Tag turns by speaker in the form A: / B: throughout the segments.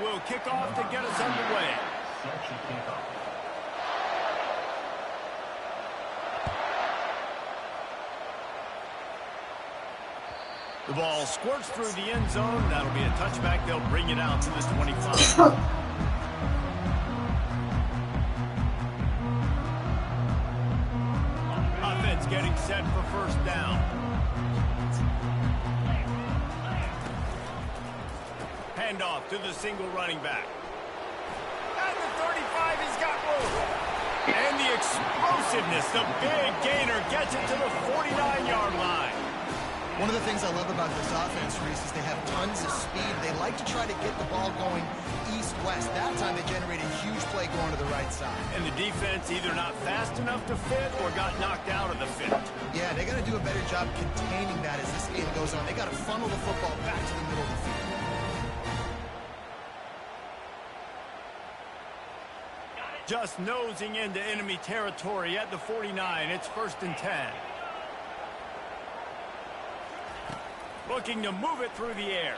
A: will kick off to get us underway. The ball squirts through the end zone. That'll be a touchback. They'll bring it out to the 25. Offense getting set for first down. Handoff to the single running back. At the 35, he's got room. And the explosiveness, the big gainer gets it to the 49-yard line.
B: One of the things I love about this offense, Reese, is they have tons of speed. They like to try to get the ball going east-west. That time they generated a huge play going to the right side.
A: And the defense either not fast enough to fit or got knocked out of the fit.
B: Yeah, they got to do a better job containing that as this game goes on. They got to funnel the football back to the middle of the field.
A: Just nosing into enemy territory at the 49. It's 1st and 10. Looking to move it through the air.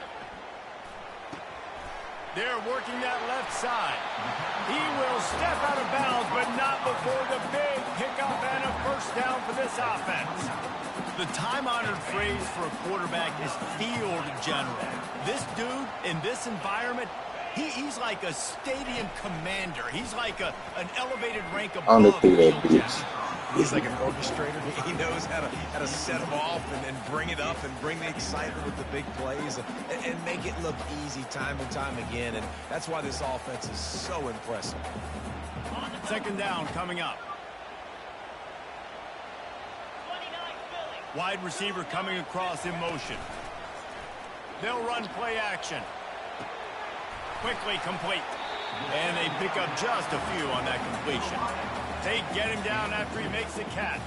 A: They're working that left side. He will step out of bounds, but not before the big pickup and a first down for this offense. The time-honored phrase for a quarterback is field general. This dude, in this environment, he's like a stadium commander. He's like an elevated rank above field general.
C: He's like an orchestrator. He knows how to set them off and bring it up and bring the excitement with the big plays and make it look easy time and time again. And that's why this offense is so impressive.
A: 2nd down coming up. Wide receiver coming across in motion. They'll run play action. Quickly complete. And they pick up just a few on that completion. They get him down after he makes the catch.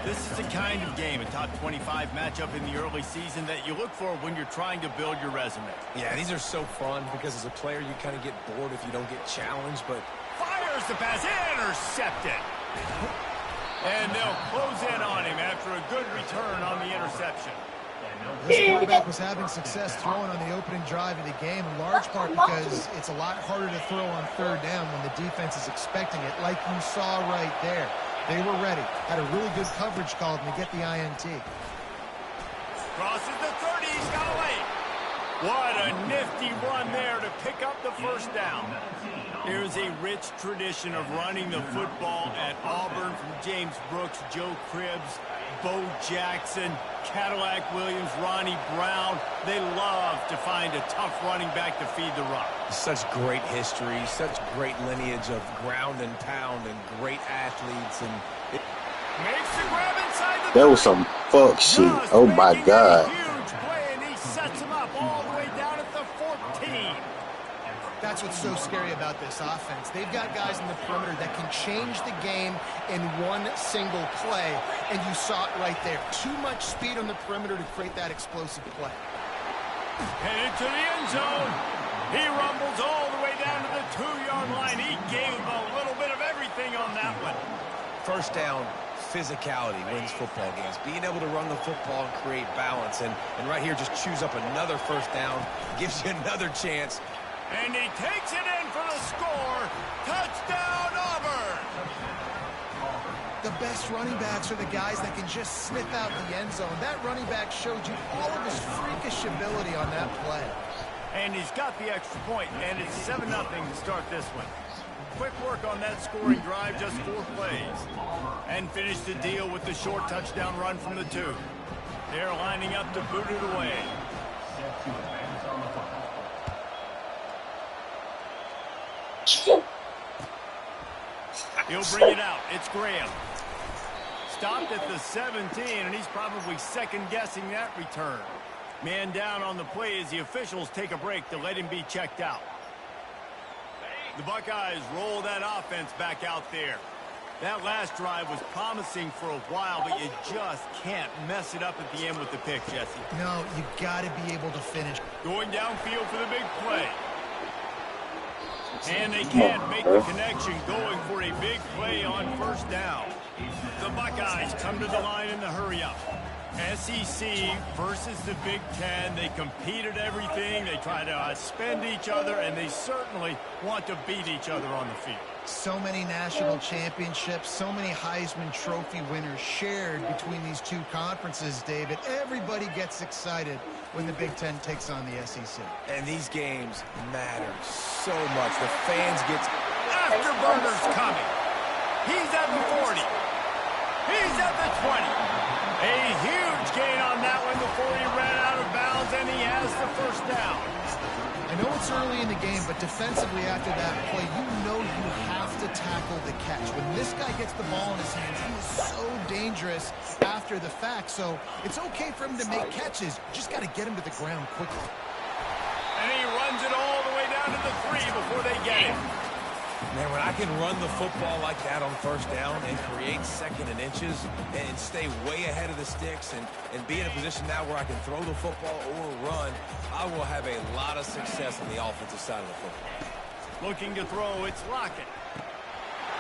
A: This is the kind of game, a top 25 matchup in the early season, that you look for when you're trying to build your resume.
C: Yeah, these are so fun because as a player you kind of get bored if you don't get challenged, but...
A: Fires the pass, intercepted. And they'll close in on him after a good return on the interception.
B: This quarterback was having success throwing on the opening drive of the game, in large part because it's a lot harder to throw on 3rd down when the defense is expecting it, like you saw right there. They were ready, had a really good coverage call to get the INT.
A: Crosses the 30, he's got away. What a nifty run there to pick up the first down. There's a rich tradition of running the football at Auburn from James Brooks, Joe Cribbs, Bo Jackson, Cadillac Williams, Ronnie Brown. They love to find a tough running back to feed the run.
C: Such great history, such great lineage of ground and pound and great athletes. And
A: makes the grab inside the
D: That was some fuck shit. Oh my God.
A: Huge play, and he sets him up all the way down at the 14.
B: That's what's so scary about this offense. They've got guys in the perimeter that can change the game in one single play, and you saw it right there. Too much speed on the perimeter to create that explosive play.
A: Headed to the end zone. He rumbles all the way down to the 2-yard line. He gave him a little bit of everything on that one.
C: First down, physicality wins football games. Being able to run the football and create balance. And right here, just choose up another first down. Gives you another chance.
A: And he takes it in for the score. Touchdown, Auburn!
B: The best running backs are the guys that can just sniff out the end zone. That running back showed you all of his freakish ability on that play.
A: And he's got the extra point, and it's 7-0 to start this one. Quick work on that scoring drive, just 4 plays. And finish the deal with the short touchdown run from the 2. They're lining up to boot it away. He'll bring it out. It's Graham. Stopped at the 17, and he's probably second-guessing that return. Man down on the play as the officials take a break to let him be checked out. The Buckeyes roll that offense back out there. That last drive was promising for a while, but you just can't mess it up at the end with the pick, Jesse.
B: No, you got to be able to finish.
A: Going downfield for the big play. And they can't make the connection, going for a big play on first down. The Buckeyes come to the line in the hurry-up. SEC versus the Big Ten. They compete at everything. They try to outspend each other, and they certainly want to beat each other on the field.
B: So many national championships, so many Heisman Trophy winners shared between these two conferences, David. Everybody gets excited when the Big Ten takes on the SEC.
C: And these games matter so much. The fans get...
A: Afterburner's coming. He's at the 40. He's at the 20. A huge gain on that one before he ran out of bounds, and he has the first down.
B: I know it's early in the game, but defensively after that play, you know you have to tackle the catch. When this guy gets the ball in his hands, he is so dangerous after the fact. So it's okay for him to make catches. You just got to get him to the ground quickly.
A: And he runs it all the way down to the 3 before they get him.
C: Man, when I can run the football like that on first down and create second and inches and stay way ahead of the sticks and be in a position now where I can throw the football or run, I will have a lot of success on the offensive side of the football.
A: Looking to throw, it's Lockett.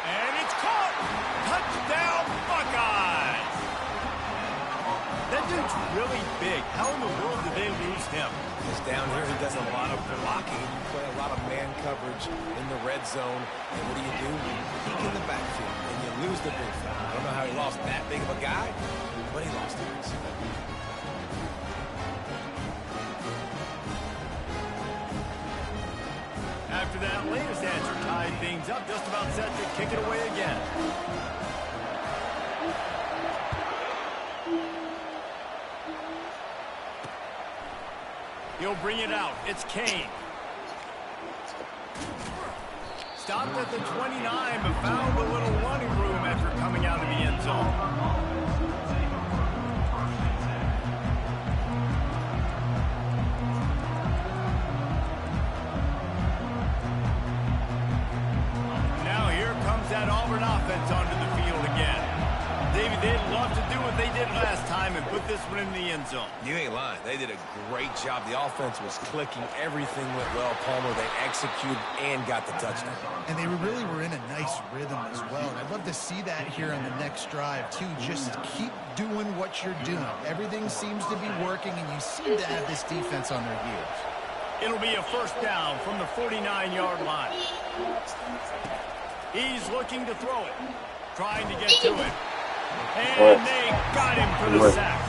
A: And it's caught! Touchdown, Buckeyes! That dude's really big. How in the world did they lose him?
C: He's down here. He does a lot of blocking. You play a lot of man coverage in the red zone. And what do? You peek in the backfield, and you lose the big fella. I don't know how he lost that big of a guy, but he lost him.
A: After that latest answer tied things up, just about set to kick it away again. He'll bring it out. It's Kane. Stopped at the 29, but found a little running room after coming out of the end zone. Now here comes that Auburn offense onto the field again. David, they'd love to do what they did last time and put this one in the end zone.
C: You ain't lying. They did a great job. The offense was clicking. Everything went well, Palmer. They executed and got the touchdown.
B: And they really were in a nice rhythm as well. And I'd love to see that here on the next drive, too. Just keep doing what you're doing. Everything seems to be working, and you seem to have this defense on their heels.
A: It'll be a first down from the 49-yard line. He's looking to throw it. Trying to get to it. And they got him for the sack.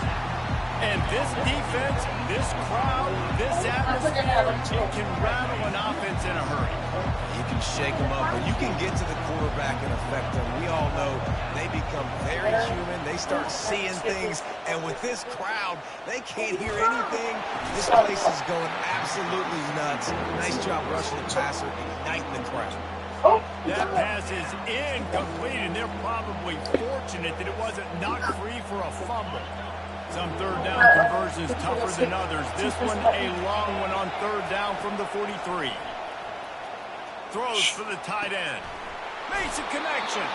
A: And this defense, this crowd, this atmosphere, it can rattle an offense in a hurry.
C: You can shake them up, but you can get to the quarterback and affect them. We all know they become very human. They start seeing things, and with this crowd, they can't hear anything. This place is going absolutely nuts. Nice job rushing the passer, igniting the crowd.
A: That pass is incomplete, and they're probably fortunate that it wasn't knocked free for a fumble. Some third down conversions tougher than others. This one a long one on third down from the 43. Throws for the tight end. Makes a connection.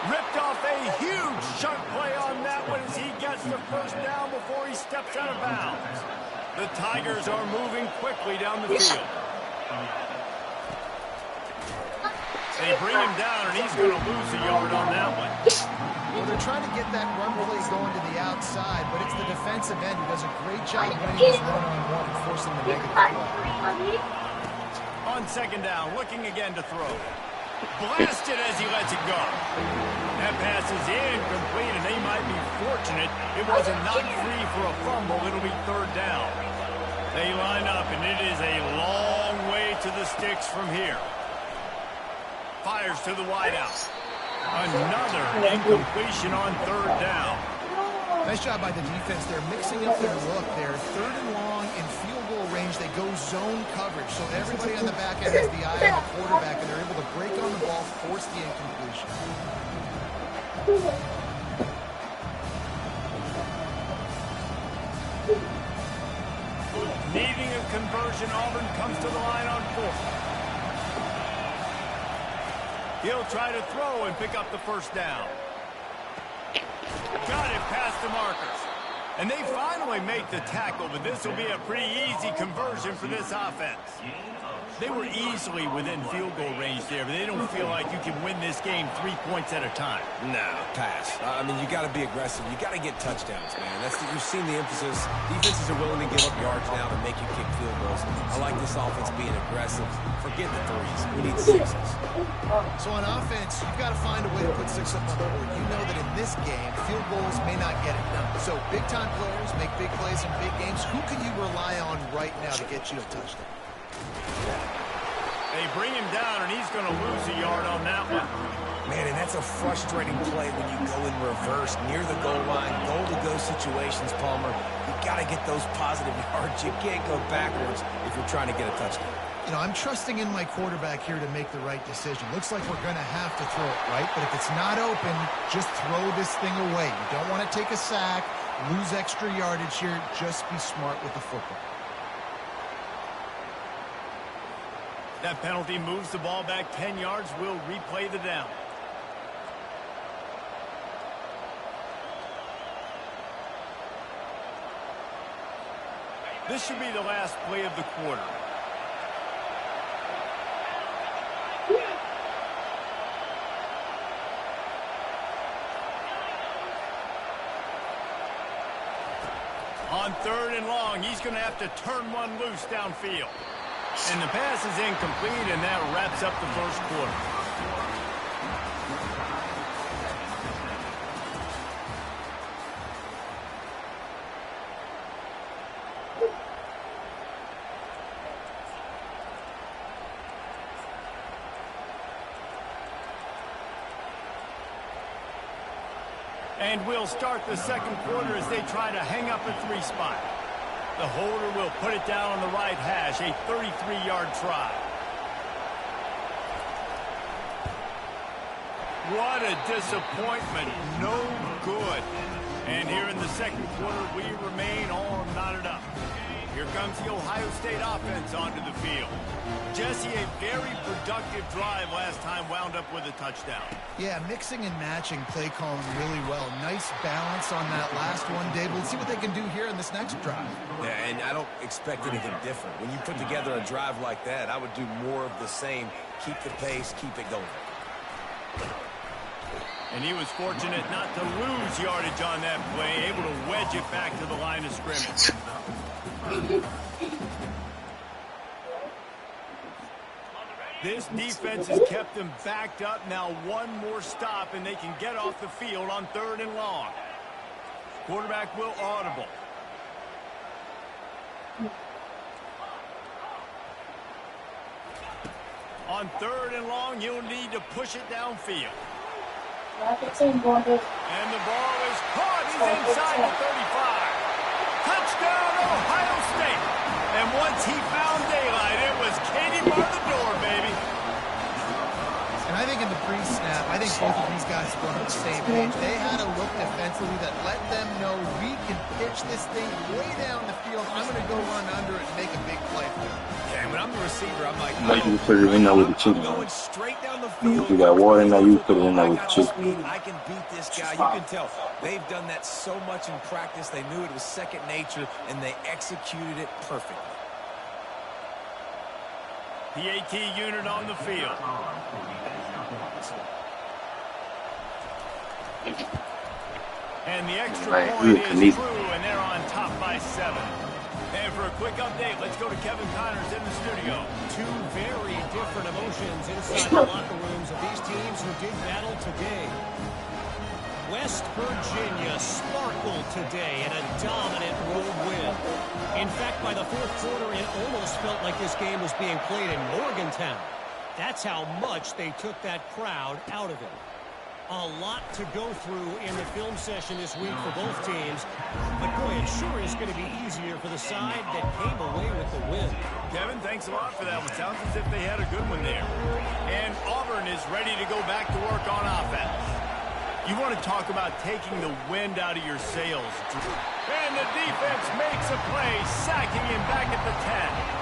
A: Ripped off a huge chunk play on that one as he gets the first down before he steps out of bounds. The Tigers are moving quickly down the field. They bring him down, and he's going to lose a yard on that one.
B: Well, they're trying to get that run play going to the outside, but it's the defensive end who does a great job winning this one-on-one and forcing the negative play.
A: On second down, looking again to throw. Blasted as he lets it go. That pass is incomplete, and they might be fortunate it wasn't knocked free for a fumble. It'll be third down. They line up, and it is a long way to the sticks from here. Fires to the wideout. Another incompletion on third down.
B: Nice job by the defense. They're mixing up their look. They're third and long in field goal range. They go zone coverage. So everybody on the back end has the eye on the quarterback, and they're able to break on the ball, force the incompletion.
A: Needing a conversion, Auburn comes to the line on fourth. He'll try to throw and pick up the first down. Got it past the markers. And they finally make the tackle, but this will be a pretty easy conversion for this offense. They were easily within field goal range there, but they don't feel like you can win this game 3 points at a time.
C: No, pass. I mean, you got to be aggressive. You got to get touchdowns, man. You've seen the emphasis. Defenses are willing to give up yards now to make you kick field goals. I like this offense being aggressive. Forget the threes. We need sixes.
B: So on offense, you've got to find a way to put 6 up on the board. You know that in this game, field goals may not get it done. So big-time players make big plays in big games. Who can you rely on right now to get you a touchdown?
A: They bring him down, and he's going to lose a yard on that one.
C: Man, and that's a frustrating play when you go in reverse near the goal line, goal-to-go situations, Palmer. You got to get those positive yards. You can't go backwards if you're trying to get a touchdown.
B: You know, I'm trusting in my quarterback here to make the right decision. Looks like we're going to have to throw it, right? But if it's not open, just throw this thing away. You don't want to take a sack, lose extra yardage here. Just be smart with the football.
A: That penalty moves the ball back 10 yards. We'll replay the down. This should be the last play of the quarter. On 3rd and long, he's going to have to turn one loose downfield. And the pass is incomplete, and that wraps up the first quarter. And we'll start the second quarter as they try to hang up a 3 spot. The holder will put it down on the right hash, a 33-yard try. What a disappointment. No good. And here in the second quarter, we remain all knotted up. Here comes the Ohio State offense onto the field. Jesse, a very productive drive last time, wound up with a touchdown.
B: Yeah, mixing and matching play calling really well. Nice balance on that last one, Dave. Let's see what they can do here in this next drive.
C: Yeah, and I don't expect anything different. When you put together a drive like that, I would do more of the same. Keep the pace, keep it going.
A: And he was fortunate not to lose yardage on that play, able to wedge it back to the line of scrimmage. This defense has kept them backed up. Now one more stop, and they can get off the field on 3rd and long. Quarterback will audible. On 3rd and long, you'll need to push it downfield. And the ball is caught. He's inside the 35. Touchdown, Ohio State. And once he found daylight, it was Katie bar the door, baby.
B: And I think in the pre-snap, I think both of these guys were on the same page. They had a look defensively that let them know we can pitch this thing way down the field. I'm going to go run under it and make a big play for it.
C: Yeah, when I'm the receiver, I'm like,
D: Like you put it in there with the chicken.
C: going straight down the field.
D: You got water in there, you put it in there with the chicken.
C: I can beat this guy. You can tell they've done that so much in practice. They knew it was second nature, and they executed it perfectly.
A: The AT unit on the field. And the extra point is through, and they're on top by 7. And for a quick update, let's go to Kevin Connors in the studio.
E: Two very different emotions inside the locker rooms of these teams who did battle today. West Virginia sparkled today in a dominant road win. In fact, by the fourth quarter, it almost felt like this game was being played in Morgantown. That's how much they took that crowd out of it. A lot to go through in the film session this week for both teams. But, boy, it sure is going to be easier for the side that came away with the win.
A: Kevin, thanks a lot for that. It sounds as if they had a good one there. And Auburn is ready to go back to work on offense. You want to talk about taking the wind out of your sails. And the defense makes a play, sacking him back at the 10.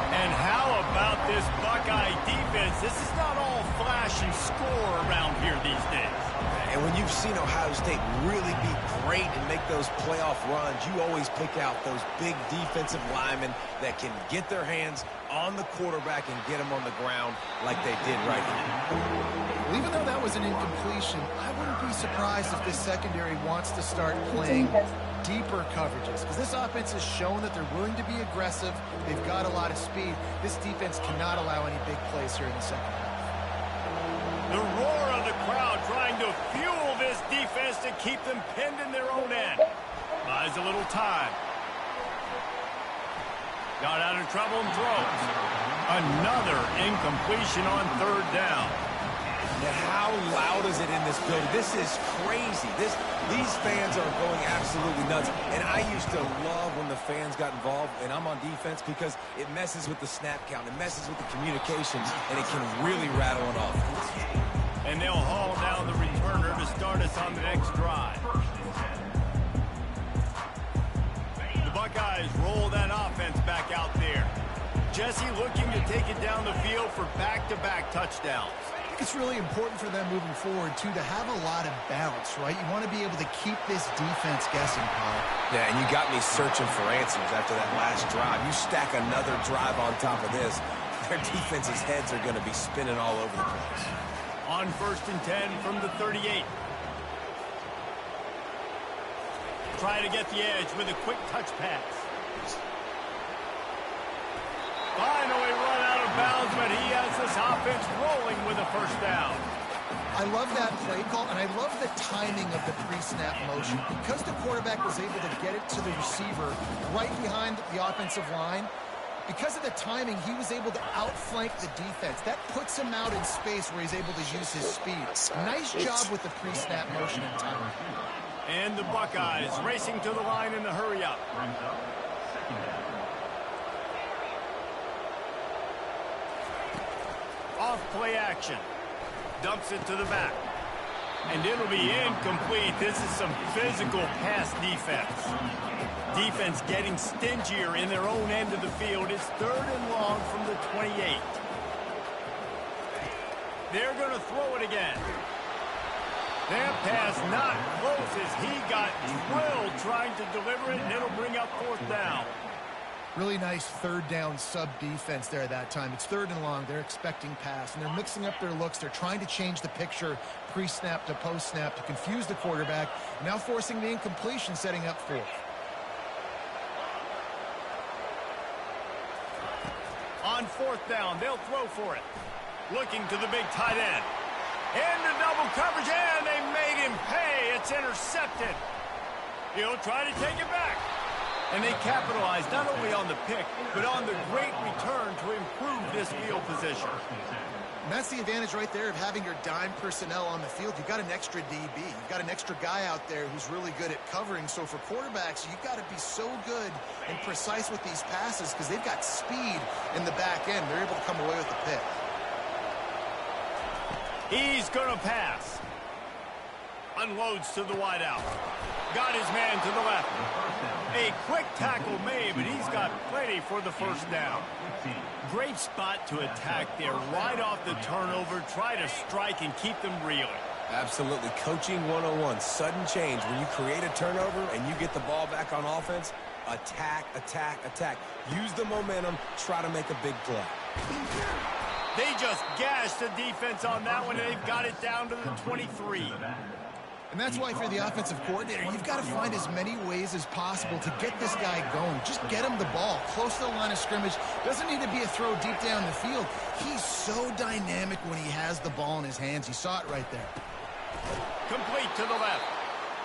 A: And how about this Buckeye defense? This is not all flash and score around here these days.
C: And when you've seen Ohio State really be great and make those playoff runs, you always pick out those big defensive linemen that can get their hands on the quarterback and get him on the ground like they did right now.
B: Well, even though that was an incompletion, I wouldn't be surprised if this secondary wants to start playing deeper coverages, because this offense has shown that they're willing to be aggressive. They've got a lot of speed. This defense cannot allow any big plays here in the second half.
A: The roar of the crowd trying to fuel this defense to keep them pinned in their own end. Buys a little time. Got out of trouble and throws. Another incompletion on third down.
C: Now, how loud is it in this building? This is crazy. These fans are going absolutely nuts. And I used to love when the fans got involved, and I'm on defense, because it messes with the snap count. It messes with the communications, and it can really rattle an offense.
A: And they'll haul down the returner to start us on the next drive. The Buckeyes roll that offense back out there. Jesse looking to take it down the field for back-to-back touchdowns.
B: It's really important for them moving forward, too, to have a lot of balance, right? You want to be able to keep this defense guessing, Paul.
C: Yeah, and you got me searching for answers after that last drive. You stack another drive on top of this, their defense's heads are going to be spinning all over the place.
A: On 1st and 10 from the 38. Try to get the edge with a quick touch pass. Finally run out of bounds, but he has this offense rolling with a first down.
B: I love that play call, and I love the timing of the pre-snap motion. Because the quarterback was able to get it to the receiver right behind the offensive line, because of the timing, he was able to outflank the defense. That puts him out in space where he's able to use his speed. Nice job with the pre-snap motion and timing.
A: And the Buckeyes racing to the line in the hurry-up. Off play action. Dumps it to the back. And it'll be incomplete. This is some physical pass defense. Defense getting stingier in their own end of the field. It's 3rd and long from the 28. They're going to throw it again. That pass not close as he got drilled trying to deliver it, and it'll bring up 4th down.
B: Really nice 3rd down sub-defense there that time. It's 3rd and long. They're expecting pass, and they're mixing up their looks. They're trying to change the picture pre-snap to post-snap to confuse the quarterback, now forcing the incompletion, setting up 4th.
A: On 4th down, they'll throw for it. Looking to the big tight end. Into double coverage, and they made him pay. It's intercepted. He'll try to take it back. And they capitalized not only on the pick, but on the great return to improve this field position.
B: And that's the advantage right there of having your dime personnel on the field. You've got an extra DB. You've got an extra guy out there who's really good at covering. So for quarterbacks, you've got to be so good and precise with these passes because they've got speed in the back end. They're able to come away with the pick.
A: He's going to pass. Unloads to the wideout. Got his man to the left. A quick tackle made, but he's got plenty for the first down. Great spot to attack there. Right off the turnover. Try to strike and keep them reeling.
C: Absolutely. Coaching 101. Sudden change. When you create a turnover and you get the ball back on offense, attack, attack, attack. Use the momentum. Try to make a big play.
A: They just gashed the defense on that one, and they've got it down to the 23.
B: And that's why for the offensive coordinator, you've got to find as many ways as possible to get this guy going. Just get him the ball close to the line of scrimmage. Doesn't need to be a throw deep down the field. He's so dynamic when he has the ball in his hands. You saw it right there.
A: Complete to the left.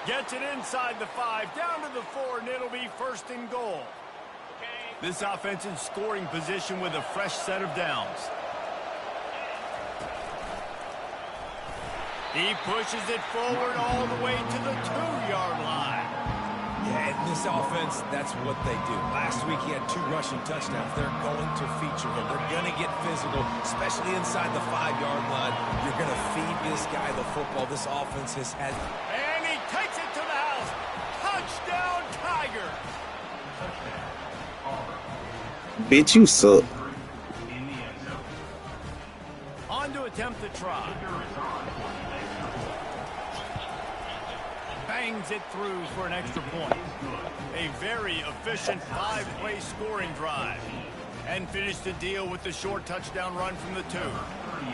A: Gets it inside the 5, down to the 4, and it'll be 1st and goal. This offense in scoring position with a fresh set of downs. He pushes it forward all the way to the 2-yard line.
C: Yeah, and this offense, that's what they do. Last week he had 2 rushing touchdowns. They're going to feature him. They're going to get physical, especially inside the 5-yard line. You're going to feed this guy the football. This offense has had.
A: And he takes it to the house. Touchdown, Tiger.
D: Bitch, you suck.
A: On to attempt the try. bangs it through for an extra point. A very efficient 5-play scoring drive. And finished the deal with the short touchdown run from the 2.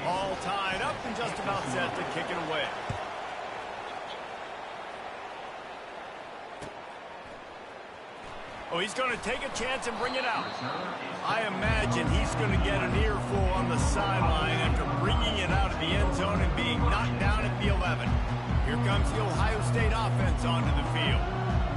A: All tied up and just about set to kick it away. Oh, he's going to take a chance and bring it out. I imagine he's going to get an earful on the sideline after bringing it out of the end zone and being knocked down at the 11. Here comes the Ohio State offense onto the field.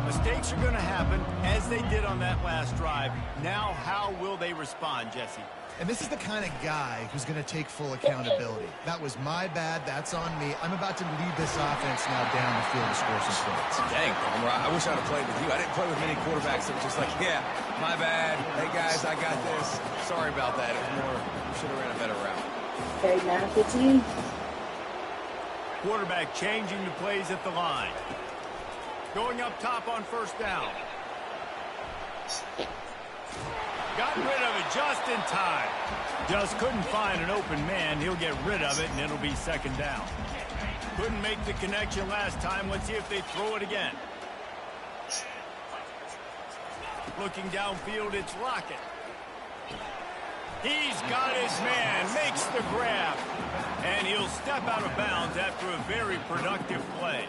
A: Mistakes are going to happen, as they did on that last drive. Now, how will they respond, Jesse?
B: And this is the kind of guy who's going to take full accountability. That was my bad. That's on me. I'm about to lead this offense now down the field to score some points.
C: Dang, Palmer, I wish I'd have played with you. I didn't play with many quarterbacks that were just like, yeah, my bad. Hey, guys, I got this. Sorry about that. It was more, we should have ran a better route.
F: Okay, now 15.
A: Quarterback changing the plays at the line. Going up top on first down. Got rid of it just in time. Just couldn't find an open man. He'll get rid of it, and it'll be second down. Couldn't make the connection last time. Let's see if they throw it again. Looking downfield, it's Lockett. He's got his man, makes the grab, and he'll step out of bounds after a very productive play.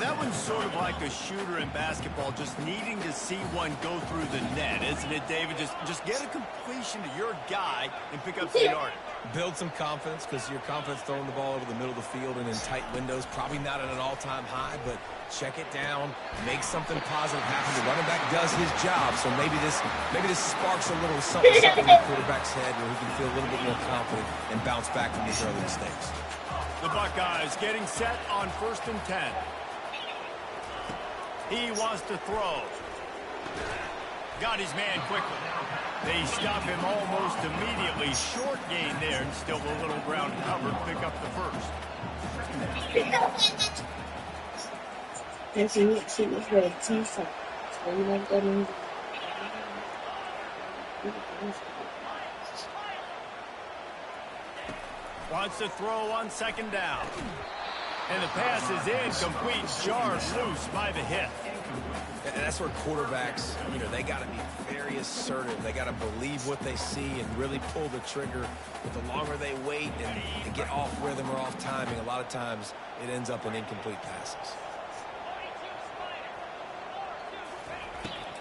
A: That one's sort of like a shooter in basketball, just needing to see one go through the net, isn't it, David? Just get a completion to your guy and pick up some yardage.
C: Build some confidence, because your confidence throwing the ball over the middle of the field and in tight windows, probably not at an all-time high, but check it down, make something positive happen. The running back does his job, so maybe this sparks a little something in the quarterback's head where he can feel a little bit more confident and bounce back from these early mistakes.
A: The Buckeyes getting set on 1st and 10. He wants to throw. Got his man quickly. They stop him almost immediately. Short gain there, and still a little ground covered. Pick up the first. Wants to throw on second down. And the pass is incomplete, jarred loose by the hit.
C: And that's where quarterbacks, they got to be very assertive. They got to believe what they see and really pull the trigger. But the longer they wait and get off rhythm or off timing, a lot of times it ends up in incomplete passes.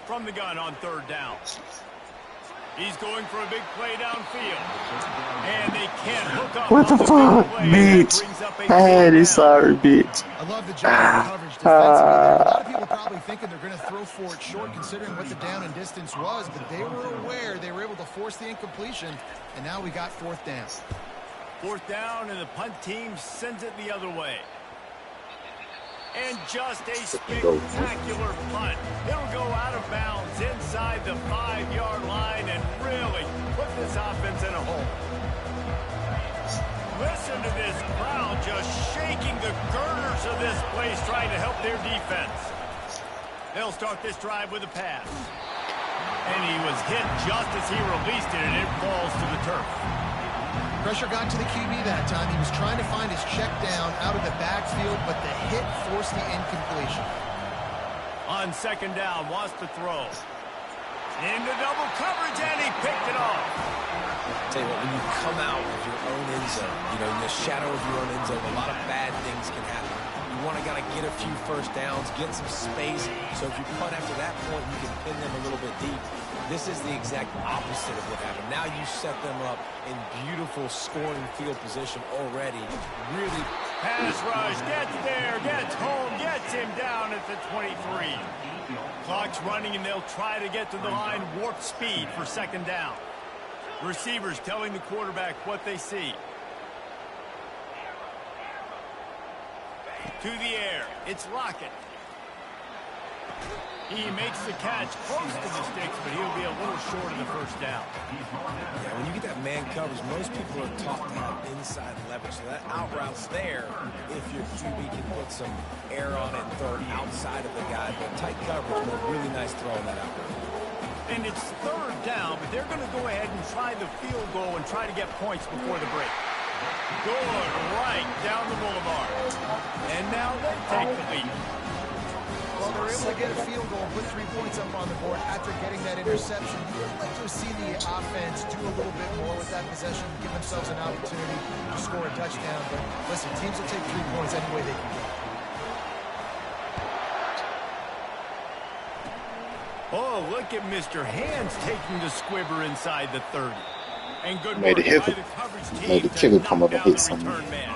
A: From the gun on 3rd down. He's going for a big play downfield. And they can't hook up.
D: What the fuck, bitch? Hey, sorry, bitch.
B: I love the job of coverage defensively there. A lot of people probably thinking they're going to throw for it short considering what the down and distance was, but they were aware. They were able to force the incompletion, and now we got 4th down.
A: 4th down, and the punt team sends it the other way. And just a spectacular punt. It'll go out of bounds inside the 5-yard line and really put this offense in a hole. Listen to this crowd just shaking the girders of this place trying to help their defense. They'll start this drive with a pass. And he was hit just as he released it, and it falls to the turf.
B: Pressure got to the QB that time. He was trying to find his check down out of the backfield, but the hit forced the incompletion.
A: On second down, wants to throw. Into double coverage, and he picked it off.
C: Tell you what, when you come out of your own end zone, in the shadow of your own end zone, a lot of bad things can happen. You want to get a few first downs, get some space, so if you punt after that point, you can pin them a little bit deep. This is the exact opposite of what happened. Now you set them up in beautiful scoring field position already. Really.
A: Pass rush, gets there, gets home, gets him down at the 23. Clock's running, and they'll try to get to the line warp speed for second down. Receivers telling the quarterback what they see. To the air, it's Lockett. He makes the catch close to the sticks, but he'll be a little short of the first down.
C: Yeah, when you get that man coverage, most people are taught to have inside leverage. So that out route's there if your QB can put some air on it and throw it outside of the guy. But tight coverage, but a really nice throw on that out route.
A: And it's 3rd down, but they're going to go ahead and try the field goal and try to get points before the break. Good right down the boulevard. And now they take the lead.
B: Well, they're able to get a field goal, put 3 points up on the board after getting that interception. You would like to see the offense do a little bit more with that possession, give themselves an opportunity to score a touchdown. But listen, teams will take 3 points any way they can get.
A: Oh, look at Mr. Hands taking the squibber inside the 30. And good
D: Made
A: work
D: a hit.
A: by the coverage team
D: Made a
A: to
D: kicker
A: knock
D: come up and
A: down the
D: hit something.
A: return man.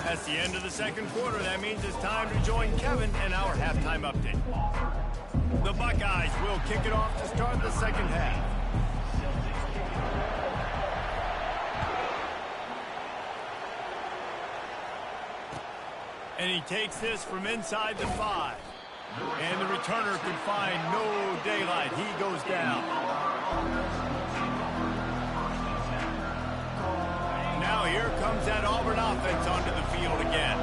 A: That's the end of the second quarter. That means it's time to join Kevin and our halftime update. The Buckeyes will kick it off to start the second half. And he takes this from inside the 5. And the returner could find no daylight. He goes down. Now here comes that Auburn offense onto the field again.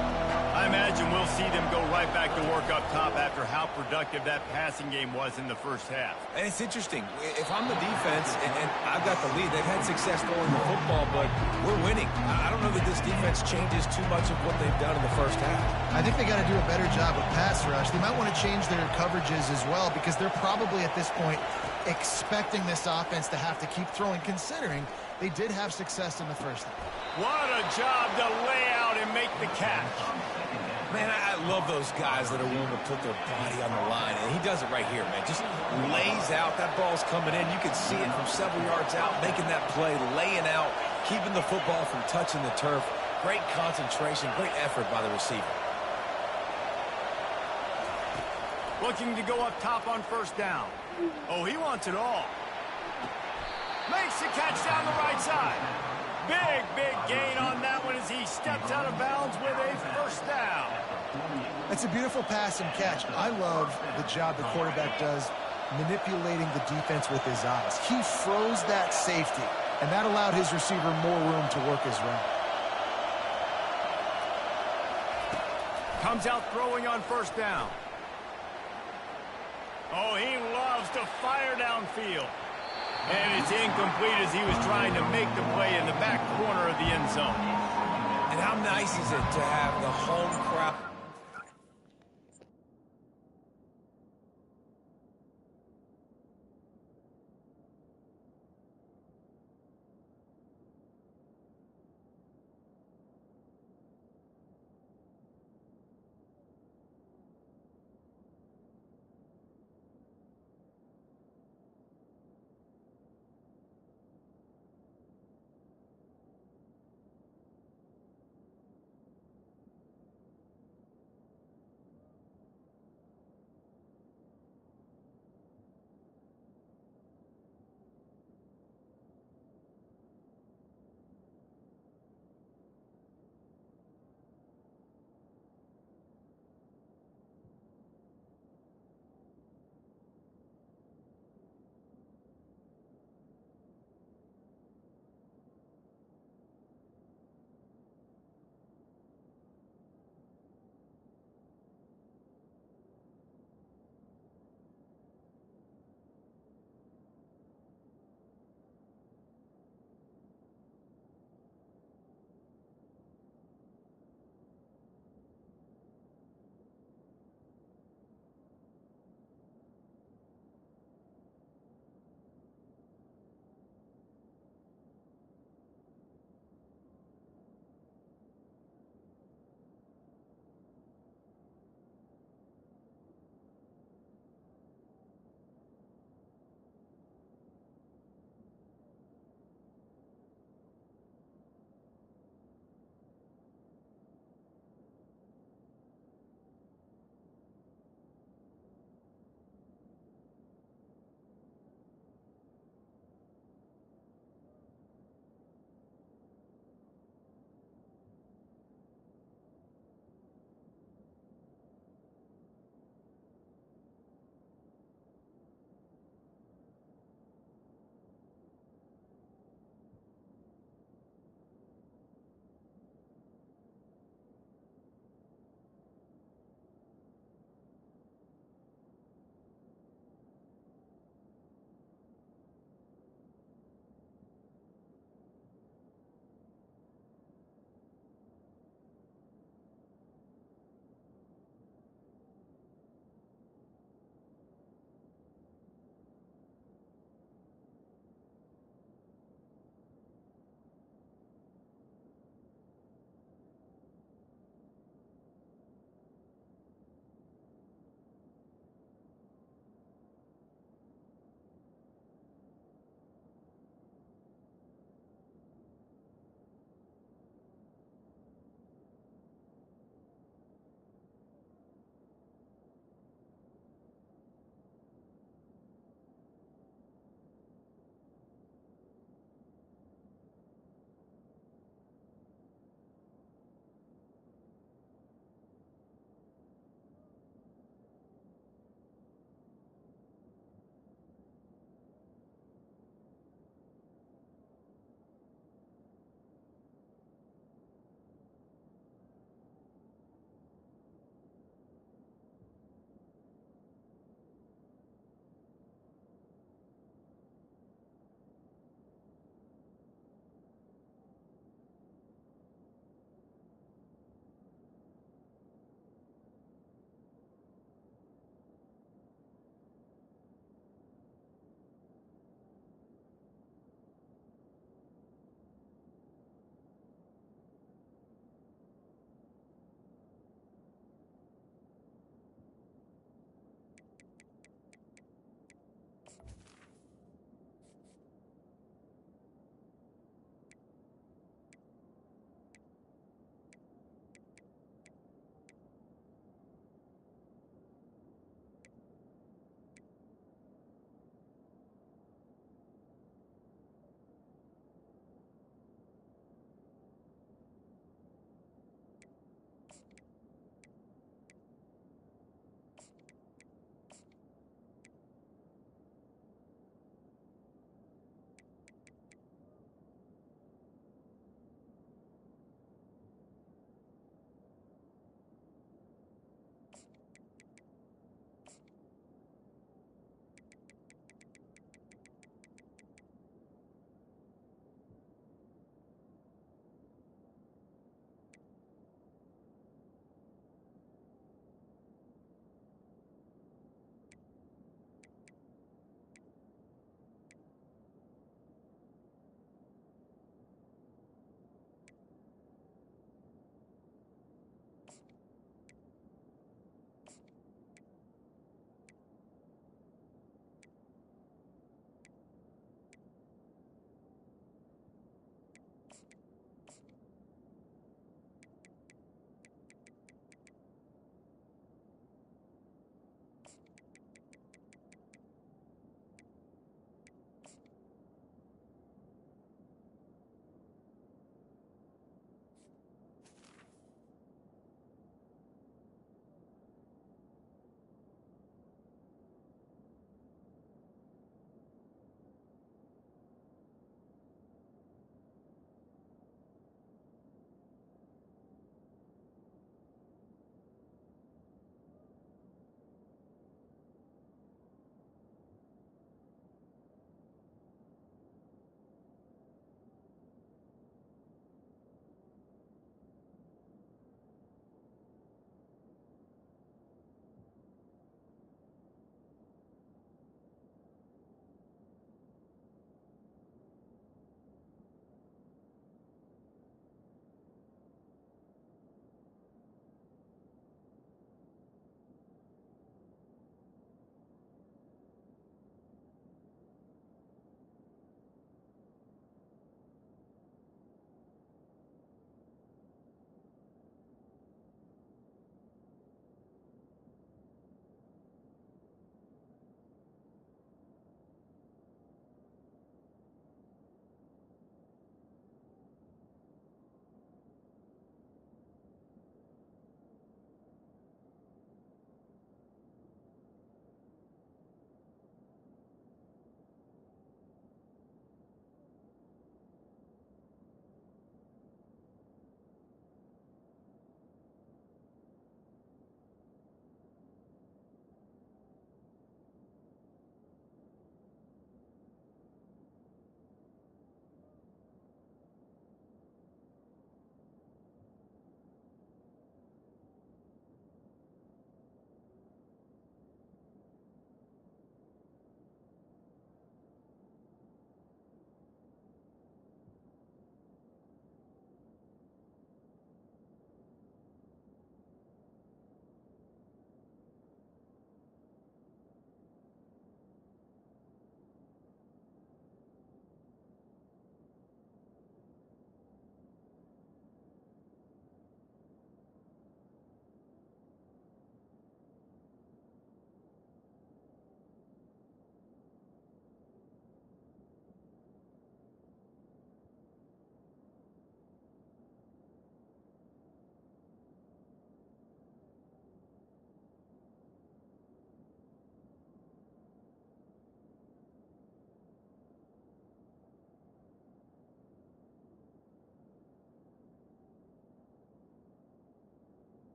A: I imagine we'll see them go right back to work up top after how productive that passing game was in the first half.
C: And it's interesting. If I'm the defense and I've got the lead, they've had success throwing the football, but we're winning. I don't know that this defense changes too much of what they've done in the first half.
B: I think they got to do a better job with pass rush. They might want to change their coverages as well because they're probably at this point expecting this offense to have to keep throwing, considering they did have success in the first half.
A: What a job to lay out and make the catch.
C: Man, I love those guys that are willing to put their body on the line, and he does it right here, man. Just lays out. That ball's coming in. You can see it from several yards out, making that play, laying out, keeping the football from touching the turf. Great concentration, great effort by the receiver.
A: Looking to go up top on first down. Oh, he wants it all. Makes the catch down the right side. Big gain on that one as he steps out of bounds with a first down.
B: It's a beautiful pass and catch. I love the job the quarterback does manipulating the defense with his eyes. He froze that safety, and that allowed his receiver more room to work his route.
A: Comes out throwing on first down. Oh, he loves to fire downfield. And it's incomplete as he was trying to make the play in the back corner of the end zone.
C: And how nice is it to have the home crowd?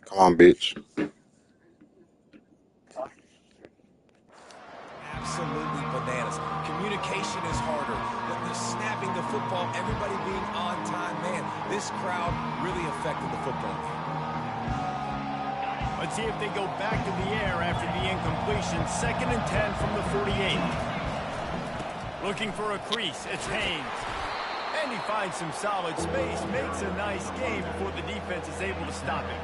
D: Come on, bitch.
C: Absolutely bananas. Communication is harder. The snapping the football, everybody being on time. Man, this crowd really affected the football game.
A: Let's see if they go back to the air after the incompletion. 2nd and 10 from the 48. Looking for a crease. It's Haynes. And he finds some solid space. Makes a nice game before the defense is able to stop him.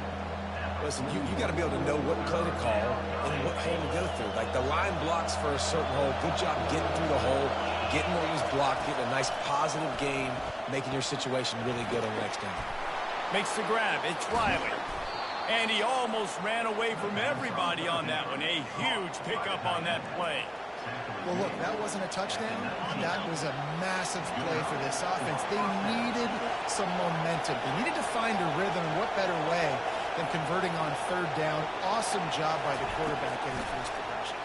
C: Listen, you got to be able to know what play to call and what hole to go through. Like the line blocks for a certain hole. Good job getting through the hole, getting what was blocked, getting a nice positive game, making your situation really good on the next down.
A: Makes the grab. It's Riley. And he almost ran away from everybody on that one. A huge pickup on that play.
B: Well, look, that wasn't a touchdown. That was a massive play for this offense. They needed some momentum. They needed to find a rhythm, and what better way than converting on 3rd down. Awesome job by the quarterback getting first progression.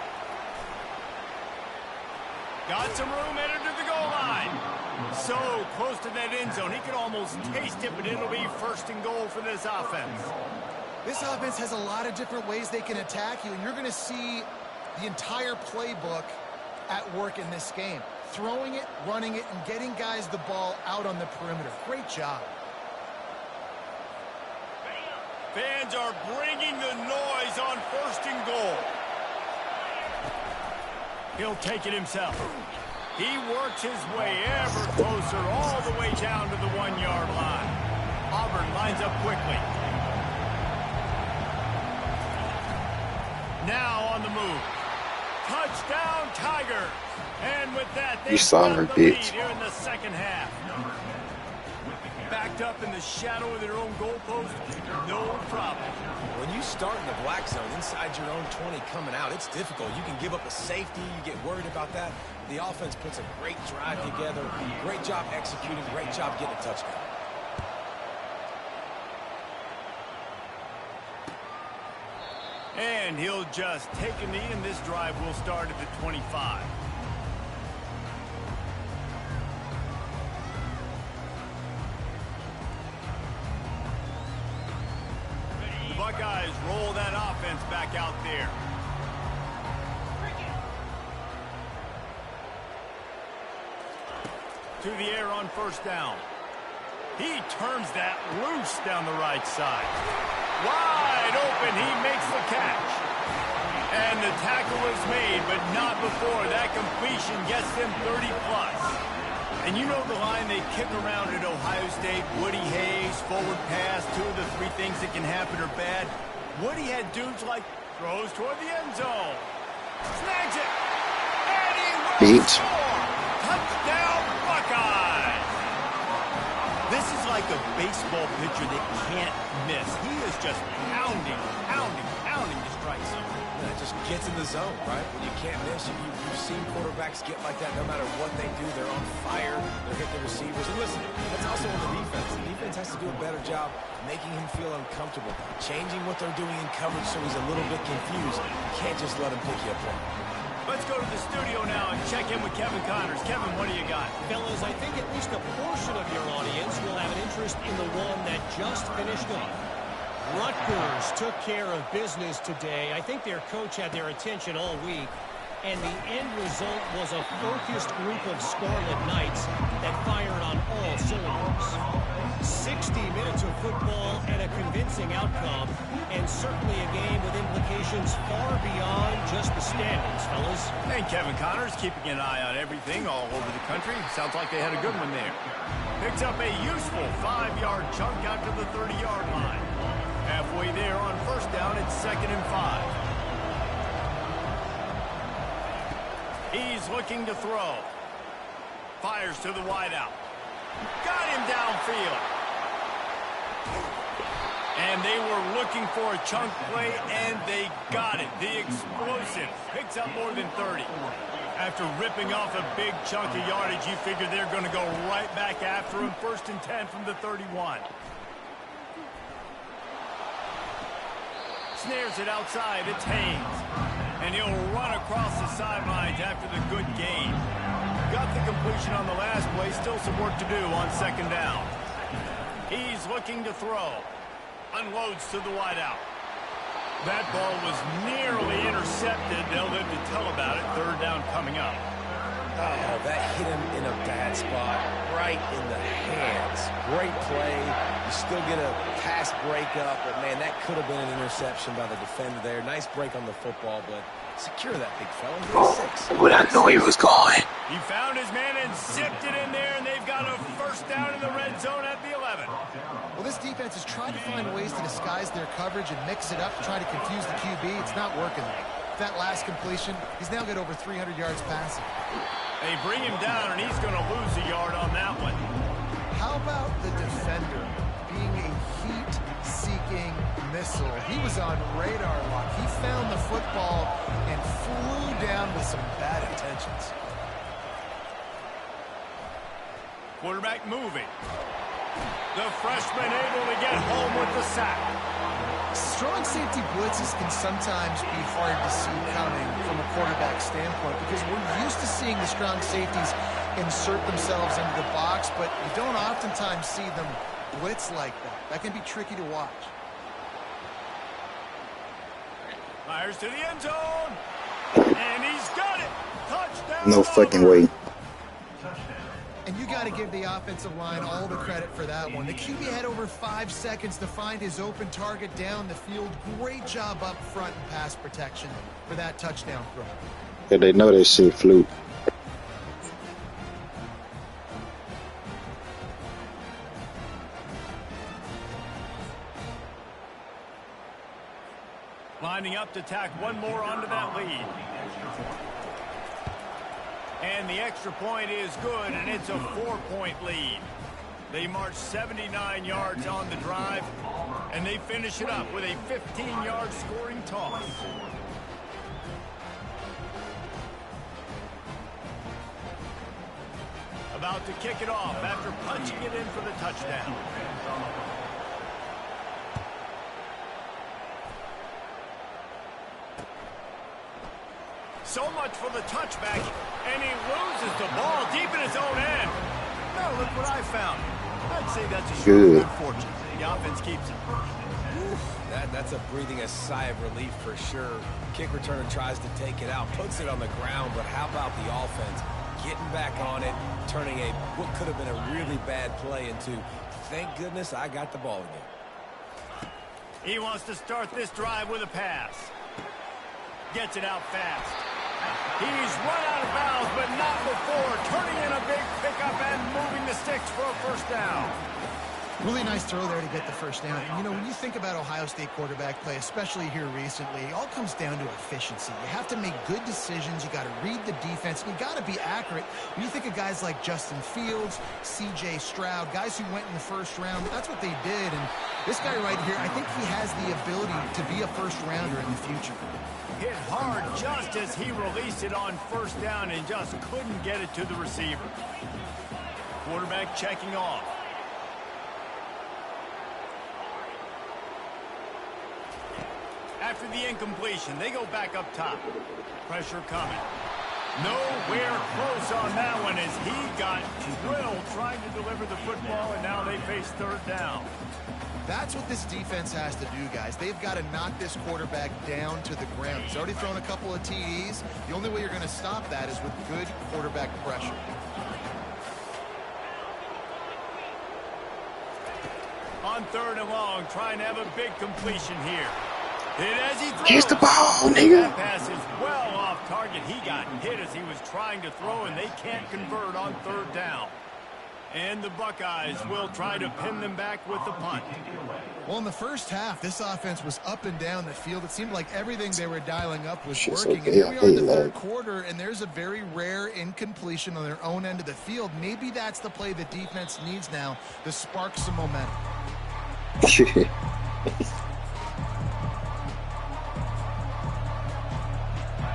A: Got some room, headed to the goal line. So close to that end zone. He could almost taste it, but it'll be 1st and goal for this offense.
B: This offense has a lot of different ways they can attack you, and you're going to see the entire playbook at work in this game. Throwing it, running it, and getting guys the ball out on the perimeter. Great job.
A: Fans are bringing the noise on 1st and goal. He'll take it himself. He works his way ever closer all the way down to the 1-yard line. Auburn lines up quickly. Now on the move. Touchdown, Tigers. And with that, they
D: son of a
A: got the lead
D: bitch.
A: here in the 2nd half. Backed up in the shadow of their own goalpost, no problem.
C: When you start in the black zone inside your own 20 coming out, it's difficult. You can give up a safety. You get worried about that. The offense puts a great drive together. Great job executing. Great job getting a touchdown.
A: And he'll just take a knee, and this drive will start at the 25. The Buckeyes roll that offense back out there. To the air on 1st down. He turns that loose down the right side. Wide open, he makes the catch. And the tackle is made, but not before that completion gets them 30-plus. And you know the line they kick around at Ohio State, Woody Hayes, forward pass, 2 of the 3 things that can happen are bad. Woody had dudes like throws toward the end zone. Snags it. And he will score. Touchdown, Buckeyes. This is like a baseball pitcher that can't miss. He is just pounding to strike zone.
C: Yeah, it just gets in the zone, right? When you can't miss, you've seen quarterbacks get like that no matter what they do. They're on fire. They're hitting the receivers. And listen, that's also on the defense. The defense has to do a better job making him feel uncomfortable, changing what they're doing in coverage so he's a little bit confused. You can't just let him pick you apart.
A: Let's go to the studio now and check in with Kevin Connors. Kevin, what do you got?
E: Fellas, I think at least a portion of your audience will have an interest in the one that just finished up. Rutgers took care of business today. I think their coach had their attention all week. And the end result was a focused group of Scarlet Knights that fired on all cylinders. 60 minutes of football and a convincing outcome, and certainly a game with implications far beyond just the standings, fellas.
A: And Kevin Connors keeping an eye on everything all over the country. Sounds like they had a good one there. Picks up a useful 5-yard chunk out to the 30-yard line. Halfway there on 1st down, it's 2nd and 5. He's looking to throw. Fires to the wideout. Got him downfield. And they were looking for a chunk play, and they got it. The explosive picks up more than 30. After ripping off a big chunk of yardage, you figure they're going to go right back after him. 1st and 10 from the 31. Snares it outside. It's Haynes. And he'll run across the sidelines after the good gain. Got the completion on the last play. Still some work to do on 2nd down. He's looking to throw. Unloads to the wideout. That ball was nearly intercepted. They'll live to tell about it. Third down coming up.
C: Oh, that hit him in a bad spot, right in the hands. Great play. You still get a pass breakup, but, man, that could have been an interception by the defender there. Nice break on the football, but secure that big fella.
D: But I know he was going.
A: He found his man and zipped it in there, and they've got a first down in the red zone at the 11.
B: Well, this defense is trying to find ways to disguise their coverage and mix it up to try to confuse the QB. It's not working. That last completion, he's now got over 300 yards passing.
A: They bring him down, and he's going to lose a yard on that one.
B: How about the defender being a heat-seeking missile? He was on radar lock. He found the football and flew down with some bad intentions.
A: Quarterback moving. The freshman able to get home with the sack.
B: Strong safety blitzes can sometimes be hard to see coming from a quarterback standpoint because we're used to seeing the strong safeties insert themselves into the box, but you don't oftentimes see them blitz like that. That can be tricky to watch.
A: Fires to the end zone. And he's got it. Touchdown.
D: No fucking way.
B: And you got to give the offensive line all the credit for that one. The QB had over 5 seconds to find his open target down the field. Great job up front in pass protection for that touchdown throw.
D: Yeah, they know that shit fluke.
A: Lining up to tack one more onto that lead. And the extra point is good, and it's a 4-point lead. They march 79 yards on the drive, and they finish it up with a 15-yard scoring toss. About to kick it off after punching it in for the touchdown. So much for the touchback, and he loses the ball deep in his own end. Now look what I found. I'd say that's a show of good fortune. The offense keeps it.
C: That's a breathing a sigh of relief for sure. Kick returner tries to take it out, puts it on the ground, but how about the offense getting back on it, turning what could have been a really bad play into, thank goodness I got the ball again.
A: He wants to start this drive with a pass. Gets it out fast. He's run out of bounds, but not before turning in a big pickup and moving the sticks for a first down.
B: Really nice throw there to get the first down. And, you know, when you think about Ohio State quarterback play, especially here recently, it all comes down to efficiency. You have to make good decisions. You got to read the defense. You got to be accurate. When you think of guys like Justin Fields, C.J. Stroud, guys who went in the first round, that's what they did. And this guy right here, I think he has the ability to be a first rounder in the future.
A: Hit hard just as he released it on first down and just couldn't get it to the receiver. Quarterback checking off. After the incompletion, they go back up top. Pressure coming. Nowhere close on that one as he got drilled trying to deliver the football, and now they face third down.
B: That's what this defense has to do, guys. They've got to knock this quarterback down to the ground. He's already thrown a couple of TDs. The only way you're going to stop that is with good quarterback pressure.
A: On third and long, trying to have a big completion here. Hit as he throws.
D: Here's the ball, nigga.
A: That pass is well off target. He got hit as he was trying to throw, and they can't convert on third down. And the Buckeyes will try to pin them back with the punt.
B: Well, in the first half, this offense was up and down the field. It seemed like everything they were dialing up was working. And here we are in the third quarter, and there's a very rare incompletion on their own end of the field. Maybe that's the play the defense needs now to spark some momentum.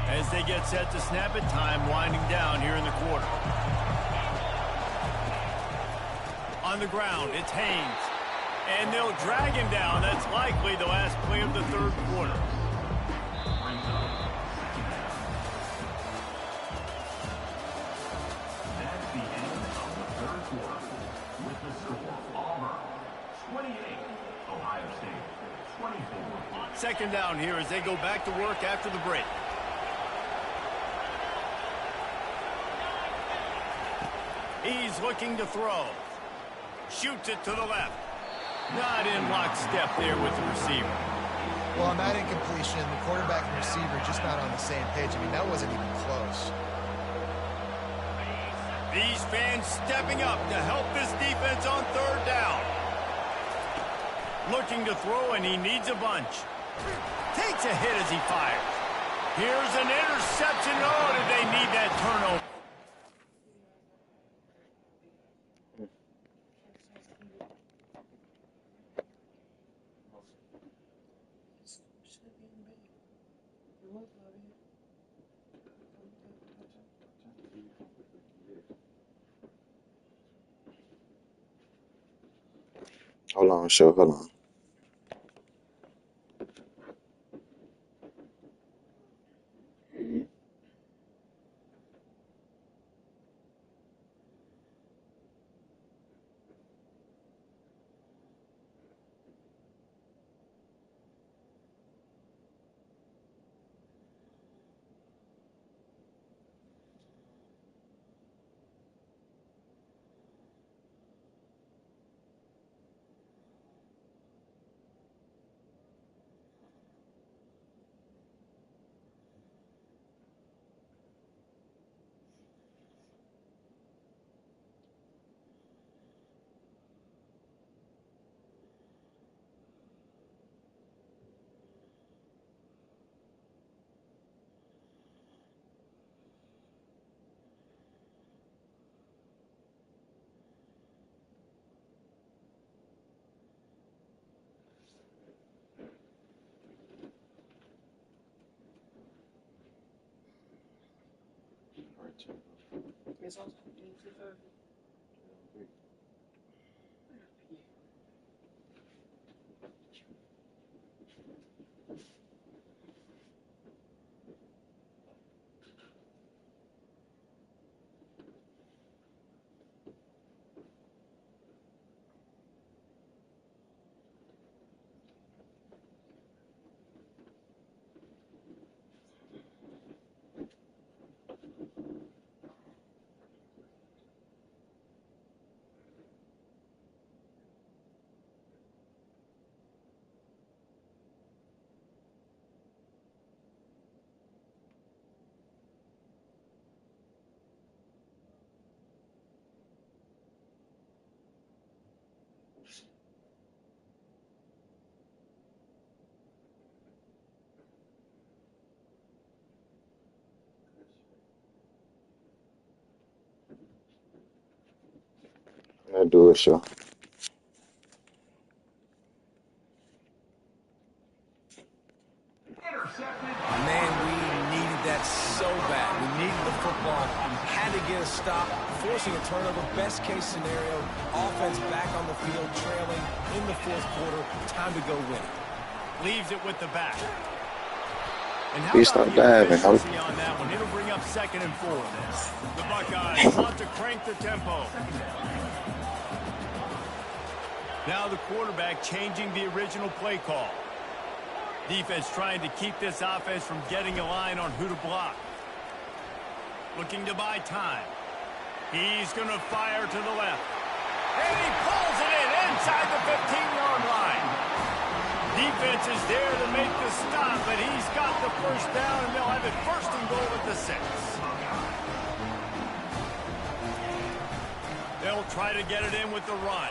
A: As they get set to snap it, time winding down here in the quarter. On the ground, it's Haynes. And they'll drag him down. That's likely the last play of the third quarter.
G: That's the end of the third quarter. With the score, Auburn 28, Ohio State
A: Second down here as they go back to work after the break. He's looking to throw. Shoots it to the left. Not in lockstep there with the receiver.
B: Well, on that incompletion, the quarterback and receiver just not on the same page. I mean, that wasn't even close.
A: These fans stepping up to help this defense on third down. Looking to throw, and he needs a bunch. Takes a hit as he fires. Here's an interception. Oh, did they need that turnover?
D: Hold on, Sho. Hold on. I do it, Sho.
C: Man, we needed that so bad. We needed the football. Had to get a stop, forcing a turnover. Best case scenario, offense back on the field, trailing in the fourth quarter. Time to go win it.
A: Leaves it with the back. And how
D: Please
A: about
D: stop
A: the
D: diving.
A: efficiency on that one? It'll bring up 2nd and 4. The Buckeyes want to crank the tempo. Now the quarterback changing the original play call. Defense trying to keep this offense from getting a line on who to block. Looking to buy time. He's going to fire to the left. And he pulls it in inside the 15-yard line. Defense is there to make the stop, but he's got the first down, and they'll have it 1st and goal at the 6. They'll try to get it in with the run.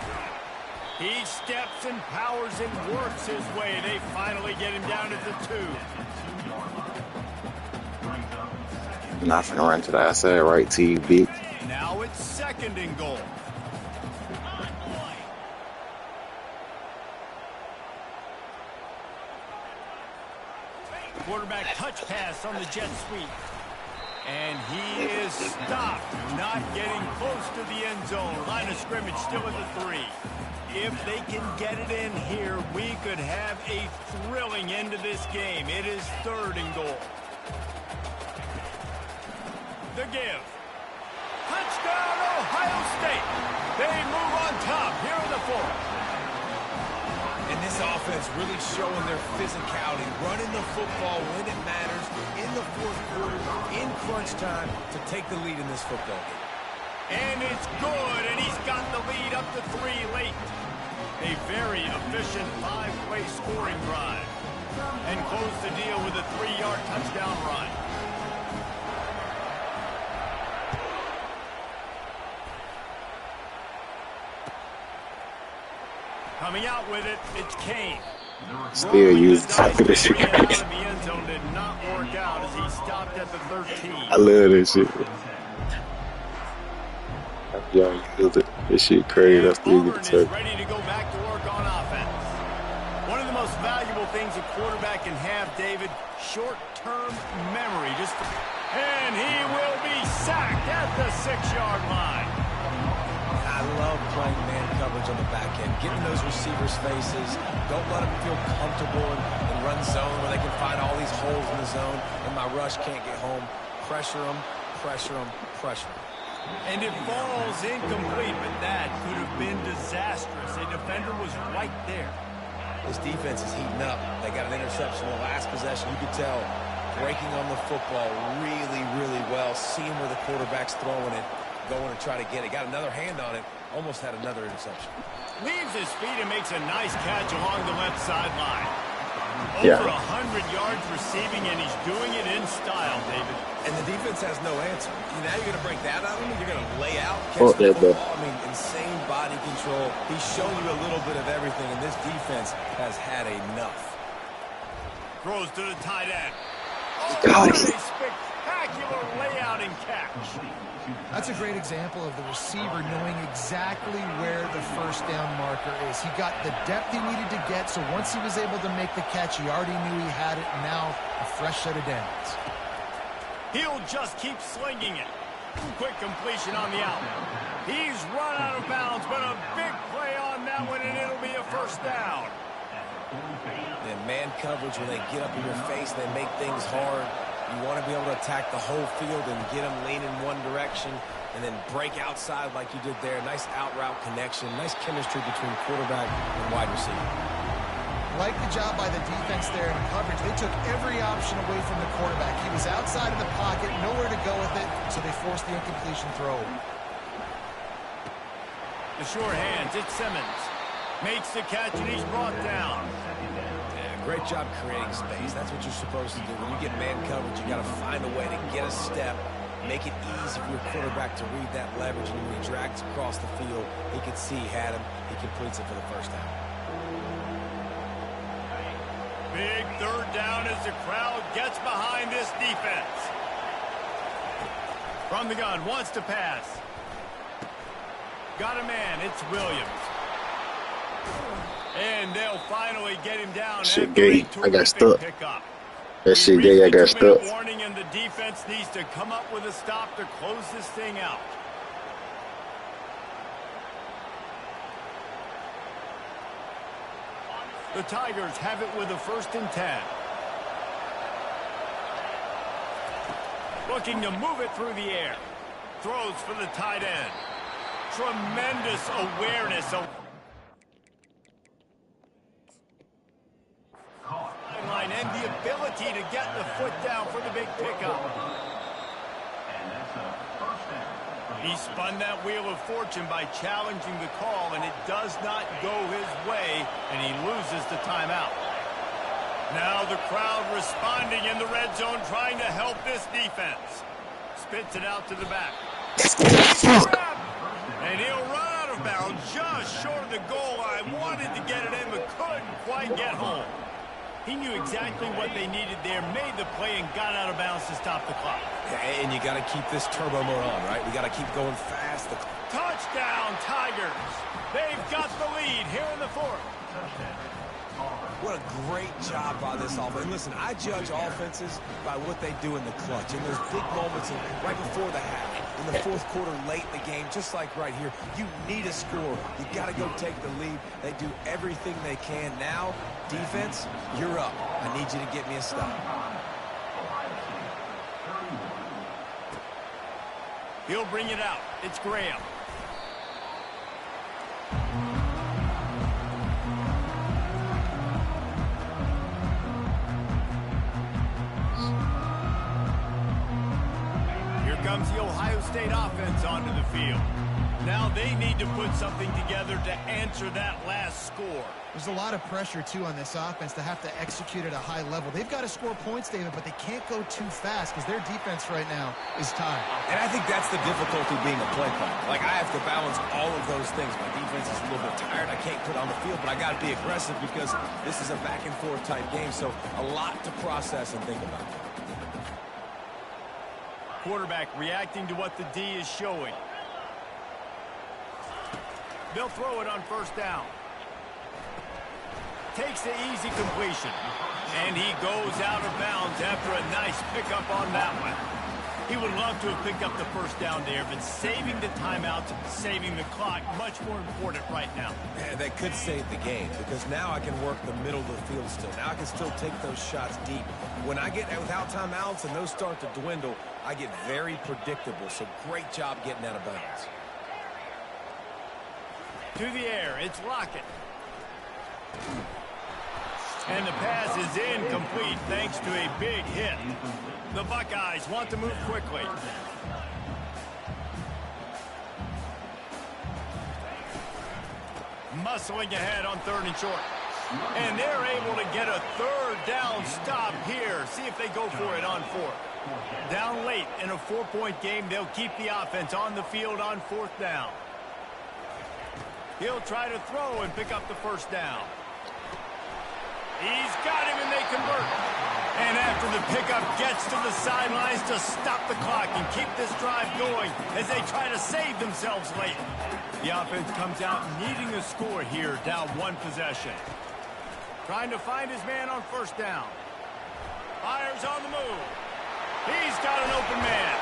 A: He steps and powers and works his way. They finally get him down at the 2.
D: Not finna run to that. I said right to you, bitch.
A: Now it's 2nd and goal. Quarterback touch pass on the jet sweep. And he is stopped, not getting close to the end zone. Line of scrimmage still at the 3. If they can get it in here, we could have a thrilling end to this game. It is 3rd and goal. The give. Touchdown, Ohio State. They move on top here in the 4th.
C: And this offense really showing their physicality, running the football when it matters, in the fourth quarter, in crunch time, to take the lead in this football game.
A: And it's good, and he's got the lead up to 3 late. A very efficient 5-play scoring drive. And close the deal with a 3-yard touchdown run. Coming out with it, it's Kane.
D: Still used to talk this shit.
A: The end zone did not work out as he stopped at the 13.
D: I love this shit. Yeah, this shit crazy. That's the
A: Auburn is ready to go back to work on offense. One of the most valuable things a quarterback can have, David, short-term memory. And he will be sacked at the 6-yard line.
C: I love playing man coverage on the back end, getting those receivers' faces. Don't let them feel comfortable in run zone where they can find all these holes in the zone and my rush can't get home. Pressure them, pressure them, pressure them.
A: And it falls incomplete, but that could have been disastrous. A defender was right there.
C: This defense is heating up. They got an interception in the last possession. You could tell breaking on the football really, really well, seeing where the quarterback's throwing it, going to try to get it. Got another hand on it, almost had another interception.
A: Leaves his feet and makes a nice catch along the left sideline.
D: Yeah.
A: Over 100 yards receiving, and he's doing it in style, David.
C: And the defense has no answer. Now you're going to break that out of him? You're going to lay out,
D: Oh,
C: catch the
D: yeah,
C: football? I mean, insane body control. He's shown you a little bit of everything, and this defense has had enough.
A: Throws to the tight end.
D: God.
A: What a spectacular layout and catch.
B: That's a great example of the receiver knowing exactly where the first down marker is. He got the depth he needed to get, so once he was able to make the catch, he already knew he had it, and now a fresh set of downs.
A: He'll just keep slinging it. Quick completion on the out. He's run out of bounds, but a big play on that one, and it'll be a first down.
C: And man coverage, when they get up in your face, they make things hard. You want to be able to attack the whole field and get them leaning one direction and then break outside like you did there. Nice out route connection. Nice chemistry between quarterback and wide receiver.
B: Like the job by the defense there in coverage. They took every option away from the quarterback. He was outside of the pocket, nowhere to go with it, so they forced the incompletion throw.
A: The short hands, it's Simmons. Makes the catch, and he's brought down.
C: Great job creating space. That's what you're supposed to do. When you get man coverage, you got to find a way to get a step, make it easy for your quarterback to read that leverage, and when he drags across the field, he can see he had him. He completes it for the first down.
A: Big third down as the crowd gets behind this defense. From the gun, wants to pass. Got a man, it's Williams. And they'll finally get him down.
D: Shit gay. I got stuck.
A: Pickup.
D: That shit gay. I got stuck.
A: Warning, and the defense needs to come up with a stop to close this thing out. The Tigers have it with a 1st and 10. Looking to move it through the air. Throws for the tight end. Tremendous awareness of line and the ability to get the foot down for the big pickup. He spun that wheel of fortune by challenging the call, and it does not go his way, and he loses the timeout. Now the crowd responding in the red zone, trying to help this defense. Spits it out to the back. And he'll run out of bounds just short of the goal line. Wanted to get it in, but couldn't quite get home. He knew exactly what they needed there, made the play, and got out of bounds to stop the clock.
C: And you got to keep this turbo mode on, right? We got to keep going fast.
A: Touchdown, Tigers. They've got the lead here in the 4th.
C: What a great job by this offense. And listen, I judge offenses by what they do in the clutch. In those big moments right before the half, in the 4th quarter, late in the game, just like right here, you need a score. You got to go take the lead. They do everything they can. Now, defense, you're up. I need you to get me a stop.
A: He'll bring it out. It's Graham. comes the Ohio State offense onto the field. Now they need to put something together to answer that last score.
B: There's a lot of pressure, too, on this offense to have to execute at a high level. They've got to score points, David, but they can't go too fast because their defense right now is tired.
C: And I think that's the difficulty being a play caller. Like, I have to balance all of those things. My defense is a little bit tired. I can't put on the field, but I got to be aggressive because this is a back-and-forth type game, so a lot to process and think about.
A: Quarterback reacting to what the D is showing. They'll throw it on first down. Takes the easy completion. And he goes out of bounds after a nice pickup on that one. He would love to have picked up the first down there, but saving the timeouts, saving the clock, much more important right now.
C: Man, that could save the game because now I can work the middle of the field still. Now I can still take those shots deep. When I get without timeouts and those start to dwindle, I get very predictable. So great job getting out of bounds.
A: To the air, it's Lockett. And the pass is incomplete thanks to a big hit. The Buckeyes want to move quickly. Muscling ahead on 3rd and short. And they're able to get a 3rd down stop here. See if they go for it on 4th. Down late in a 4-point game, they'll keep the offense on the field on 4th down. He'll try to throw and pick up the first down. He's got him and they convert. And after the pickup gets to the sidelines to stop the clock and keep this drive going as they try to save themselves late. The offense comes out needing a score here, down 1 possession. Trying to find his man on first down. Fires on the move. He's got an open man.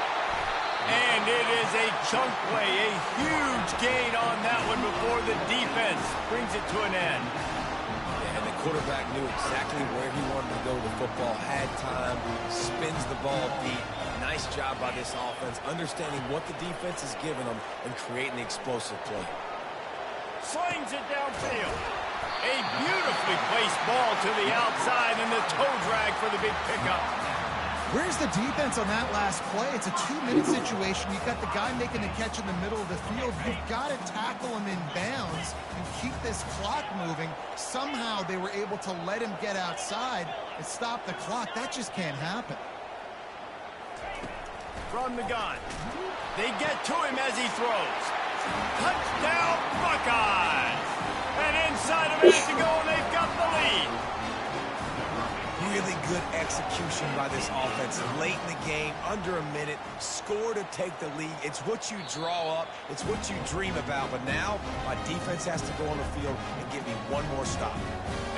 A: And it is a chunk play, a huge gain on that one before the defense brings it to an end.
C: Yeah, and the quarterback knew exactly where he wanted to go with the football, had time, spins the ball deep. Nice job by this offense, understanding what the defense is giving them and creating the explosive play.
A: Slings it downfield. A beautifully placed ball to the outside and the toe drag for the big pickup.
B: Where's the defense on that last play? It's a 2-minute situation. You've got the guy making the catch in the middle of the field. You've got to tackle him in bounds and keep this clock moving. Somehow they were able to let him get outside and stop the clock. That just can't happen.
A: From the gun. They get to him as he throws. Touchdown, Buckeyes! And inside a minute to go, and they've got the lead.
C: Really good execution by this offense. Late in the game, under a minute, score to take the lead. It's what you draw up. It's what you dream about. But now, my defense has to go on the field and give me one more stop.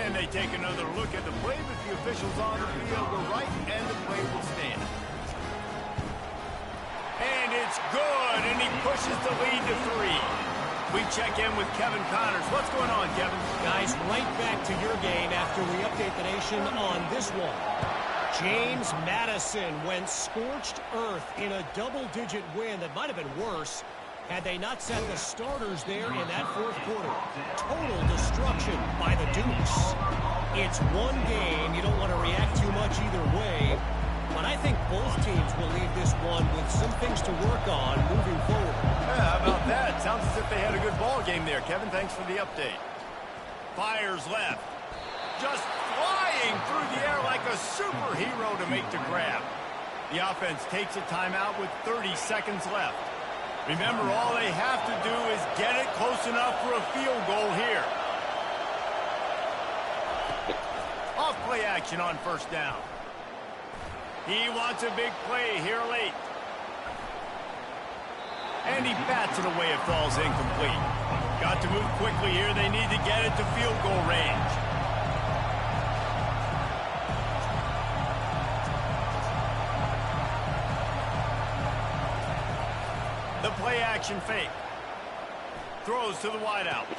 A: And they take another look at the play, but the officials on the field were right, and the play will stand. And it's good, and he pushes the lead to 3. We check in with Kevin Connors. What's going on, Kevin?
E: Guys, right back to your game after we update the nation on this one. James Madison went scorched earth in a double-digit win that might have been worse had they not set the starters there in that 4th quarter. Total destruction by the Dukes. It's one game. You don't want to react too much either way. But I think both teams will leave this one with some things to work on moving forward.
A: Yeah, how about that? Sounds as if they had a good ball game there, Kevin. Thanks for the update. Fires left. Just flying through the air like a superhero to make the grab. The offense takes a timeout with 30 seconds left. Remember, all they have to do is get it close enough for a field goal here. Off play action on first down. He wants a big play here late. And he bats it away. It falls incomplete. Got to move quickly here. They need to get it to field goal range. The play action fake. Throws to the wideout.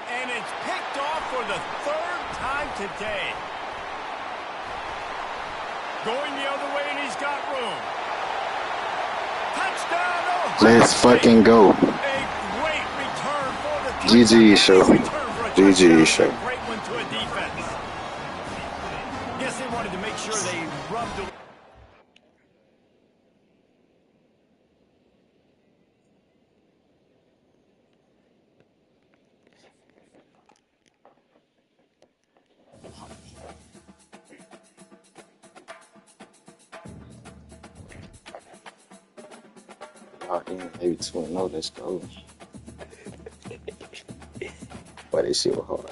A: And it's picked off for the 3rd time today. Going the other way, and he's got room. Touchdown!
D: Let's fucking go.
A: A great return for the
D: GG Sho. GG Sho.
A: Great one to a defense. Guess they wanted to make sure they rubbed
D: Oh, damn, maybe 2-0. Let's go. But this shit was hard.